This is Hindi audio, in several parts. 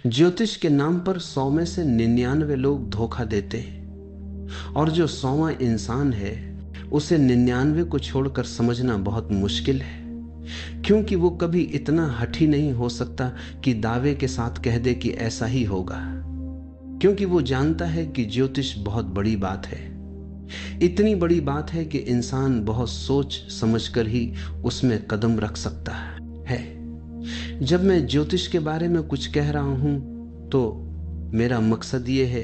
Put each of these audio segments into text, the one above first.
ज्योतिष के नाम पर 100 में से 99 लोग धोखा देते हैं, और जो 100वां इंसान है उसे 99 को छोड़कर समझना बहुत मुश्किल है, क्योंकि वो कभी इतना हठी नहीं हो सकता कि दावे के साथ कह दे कि ऐसा ही होगा, क्योंकि वो जानता है कि ज्योतिष बहुत बड़ी बात है। इतनी बड़ी बात है कि इंसान बहुत सोच समझकर ही उसमें कदम रख सकता है। जब मैं ज्योतिष के बारे में कुछ कह रहा हूं तो मेरा मकसद ये है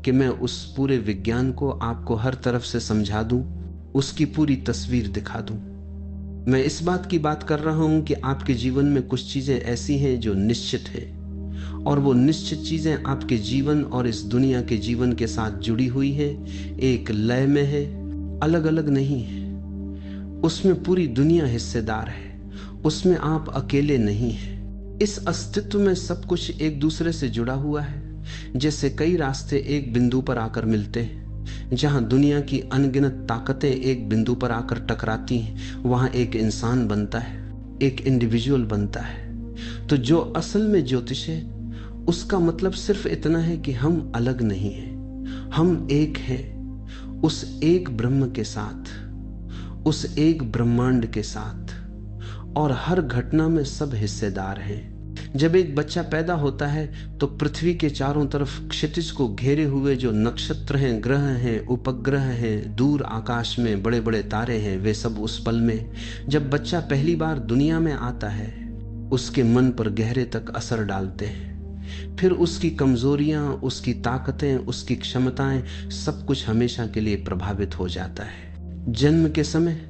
कि मैं उस पूरे विज्ञान को आपको हर तरफ से समझा दूं, उसकी पूरी तस्वीर दिखा दूं। मैं इस बात की बात कर रहा हूं कि आपके जीवन में कुछ चीजें ऐसी हैं जो निश्चित है, और वो निश्चित चीजें आपके जीवन और इस दुनिया के जीवन के साथ जुड़ी हुई है, एक लय में है, अलग अलग नहीं है। उसमें पूरी दुनिया हिस्सेदार है, उसमें आप अकेले नहीं हैं। इस अस्तित्व में सब कुछ एक दूसरे से जुड़ा हुआ है, जैसे कई रास्ते एक बिंदु पर आकर मिलते हैं। जहां दुनिया की अनगिनत ताकतें एक बिंदु पर आकर टकराती हैं, वहां एक इंसान बनता है, एक इंडिविजुअल बनता है। तो जो असल में ज्योतिष है, उसका मतलब सिर्फ इतना है कि हम अलग नहीं हैं, हम एक हैं, उस एक ब्रह्म के साथ, उस एक ब्रह्मांड के साथ, और हर घटना में सब हिस्सेदार हैं। जब एक बच्चा पैदा होता है तो पृथ्वी के चारों तरफ क्षितिज को घेरे हुए जो नक्षत्र हैं, ग्रह हैं, उपग्रह हैं, दूर आकाश में बड़े बड़े तारे हैं, वे सब उस पल में, जब बच्चा पहली बार दुनिया में आता है, उसके मन पर गहरे तक असर डालते हैं। फिर उसकी कमजोरियां, उसकी ताकतें, उसकी क्षमताएं, सब कुछ हमेशा के लिए प्रभावित हो जाता है। जन्म के समय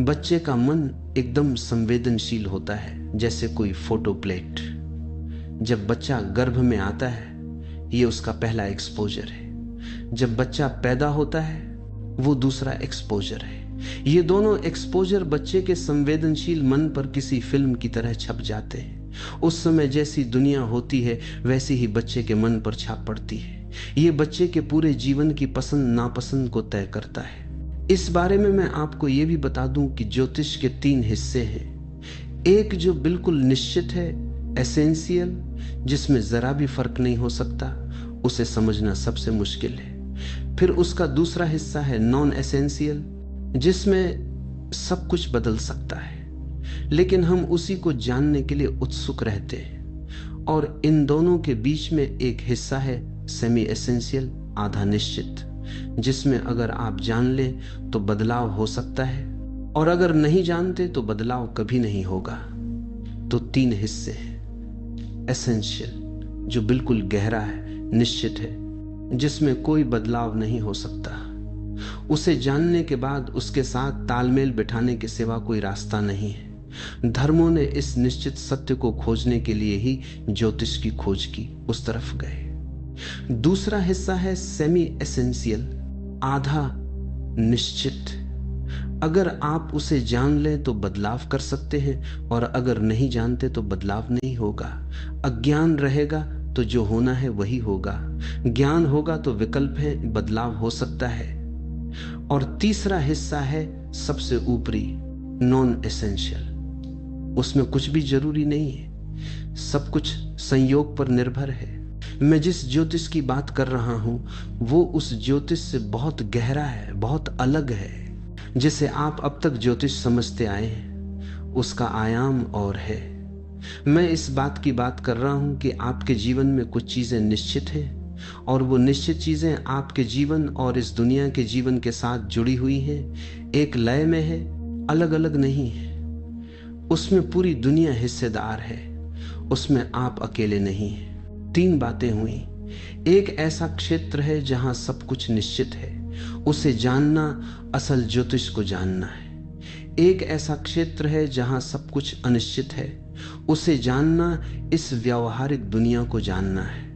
बच्चे का मन एकदम संवेदनशील होता है, जैसे कोई फोटो प्लेट। जब बच्चा गर्भ में आता है, ये उसका पहला एक्सपोजर है। जब बच्चा पैदा होता है, वो दूसरा एक्सपोजर है। ये दोनों एक्सपोजर बच्चे के संवेदनशील मन पर किसी फिल्म की तरह छप जाते हैं। उस समय जैसी दुनिया होती है, वैसी ही बच्चे के मन पर छाप पड़ती है। ये बच्चे के पूरे जीवन की पसंद नापसंद को तय करता है। इस बारे में मैं आपको ये भी बता दूं कि ज्योतिष के 3 हिस्से हैं। एक जो बिल्कुल निश्चित है, एसेंशियल, जिसमें जरा भी फर्क नहीं हो सकता, उसे समझना सबसे मुश्किल है। फिर उसका दूसरा हिस्सा है नॉन एसेंशियल, जिसमें सब कुछ बदल सकता है, लेकिन हम उसी को जानने के लिए उत्सुक रहते हैं। और इन दोनों के बीच में एक हिस्सा है सेमी एसेंशियल, आधा निश्चित, जिसमें अगर आप जान लें तो बदलाव हो सकता है, और अगर नहीं जानते तो बदलाव कभी नहीं होगा। तो 3 हिस्से हैं। एसेंशियल, जो बिल्कुल गहरा है, निश्चित है, जिसमें कोई बदलाव नहीं हो सकता। उसे जानने के बाद उसके साथ तालमेल बिठाने के सिवा कोई रास्ता नहीं है। धर्मों ने इस निश्चित सत्य को खोजने के लिए ही ज्योतिष की खोज की, उस तरफ गए। दूसरा हिस्सा है सेमी एसेंशियल, आधा निश्चित। अगर आप उसे जान लें तो बदलाव कर सकते हैं, और अगर नहीं जानते तो बदलाव नहीं होगा। अज्ञान रहेगा तो जो होना है वही होगा, ज्ञान होगा तो विकल्प है, बदलाव हो सकता है। और तीसरा हिस्सा है सबसे ऊपरी, नॉन एसेंशियल। उसमें कुछ भी जरूरी नहीं है, सब कुछ संयोग पर निर्भर है। मैं जिस ज्योतिष की बात कर रहा हूं, वो उस ज्योतिष से बहुत गहरा है, बहुत अलग है। जिसे आप अब तक ज्योतिष समझते आए हैं, उसका आयाम और है। मैं इस बात की बात कर रहा हूं कि आपके जीवन में कुछ चीजें निश्चित हैं, और वो निश्चित चीजें आपके जीवन और इस दुनिया के जीवन के साथ जुड़ी हुई हैं, एक लय में है, अलग अलग नहीं है। उसमें पूरी दुनिया हिस्सेदार है, उसमें आप अकेले नहीं हैं। 3 बातें हुई। एक ऐसा क्षेत्र है जहां सब कुछ निश्चित है, उसे जानना असल ज्योतिष को जानना है। एक ऐसा क्षेत्र है जहां सब कुछ अनिश्चित है, उसे जानना इस व्यावहारिक दुनिया को जानना है।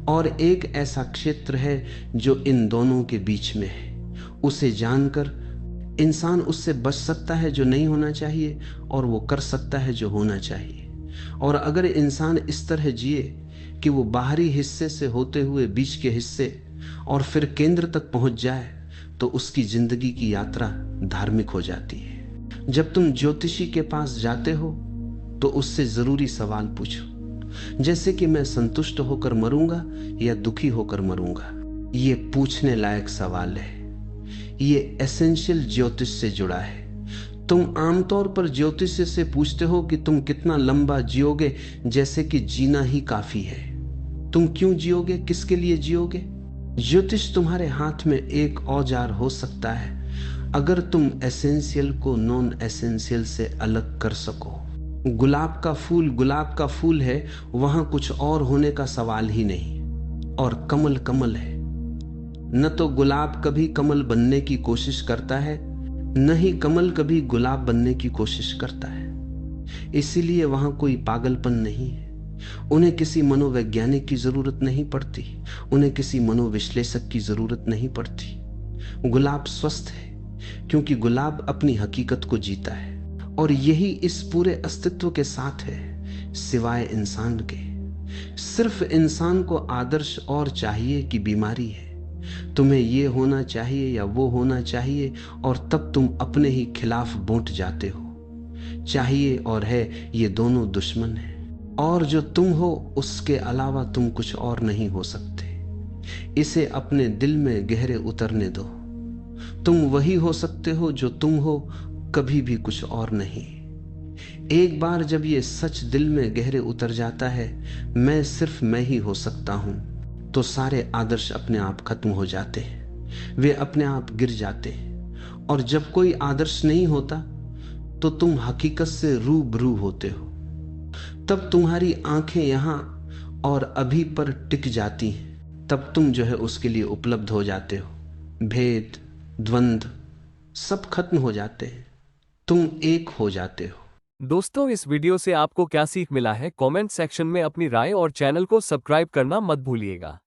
और एक ऐसा क्षेत्र है जो इन दोनों के बीच में है, उसे जानकर इंसान उससे बच सकता है जो नहीं होना चाहिए, और वो कर सकता है जो होना चाहिए। और अगर इंसान इस तरह जिए कि वो बाहरी हिस्से से होते हुए बीच के हिस्से और फिर केंद्र तक पहुंच जाए, तो उसकी जिंदगी की यात्रा धार्मिक हो जाती है। जब तुम ज्योतिषी के पास जाते हो तो उससे जरूरी सवाल पूछो, जैसे कि मैं संतुष्ट होकर मरूंगा या दुखी होकर मरूंगा। ये पूछने लायक सवाल है। ये एसेंशियल ज्योतिष से जुड़ा है। तुम आमतौर पर ज्योतिष से पूछते हो कि तुम कितना लंबा जियोगे, जैसे कि जीना ही काफी है। तुम क्यों जियोगे, किसके लिए जियोगे? ज्योतिष तुम्हारे हाथ में एक औजार हो सकता है अगर तुम एसेंशियल को नॉन एसेंशियल से अलग कर सको। गुलाब का फूल है, वहां कुछ और होने का सवाल ही नहीं। और कमल कमल है। न तो गुलाब कभी कमल बनने की कोशिश करता है, न ही कमल कभी गुलाब बनने की कोशिश करता है। इसीलिए वहां कोई पागलपन नहीं है। उन्हें किसी मनोवैज्ञानिक की जरूरत नहीं पड़ती, उन्हें किसी मनोविश्लेषक की जरूरत नहीं पड़ती। गुलाब स्वस्थ है क्योंकि गुलाब अपनी हकीकत को जीता है, और यही इस पूरे अस्तित्व के साथ है, सिवाय इंसान के। सिर्फ इंसान को आदर्श और चाहिए कि बीमारी है। तुम्हें ये होना चाहिए या वो होना चाहिए, और तब तुम अपने ही खिलाफ बोंट जाते हो। चाहिए और है, ये दोनों दुश्मन हैं, और जो तुम हो उसके अलावा तुम कुछ और नहीं हो सकते। इसे अपने दिल में गहरे उतरने दो। तुम वही हो सकते हो जो तुम हो, कभी भी कुछ और नहीं। एक बार जब ये सच दिल में गहरे उतर जाता है, मैं सिर्फ मैं ही हो सकता हूं, तो सारे आदर्श अपने आप खत्म हो जाते हैं, वे अपने आप गिर जाते हैं। और जब कोई आदर्श नहीं होता तो तुम हकीकत से रूबरू होते हो। तब तुम्हारी आंखें यहां और अभी पर टिक जाती हैं। तब तुम जो है उसके लिए उपलब्ध हो जाते हो। भेद, द्वंद्व सब खत्म हो जाते हैं। तुम एक हो जाते हो। दोस्तों, इस वीडियो से आपको क्या सीख मिला है, कमेंट सेक्शन में अपनी राय और चैनल को सब्सक्राइब करना मत भूलिएगा।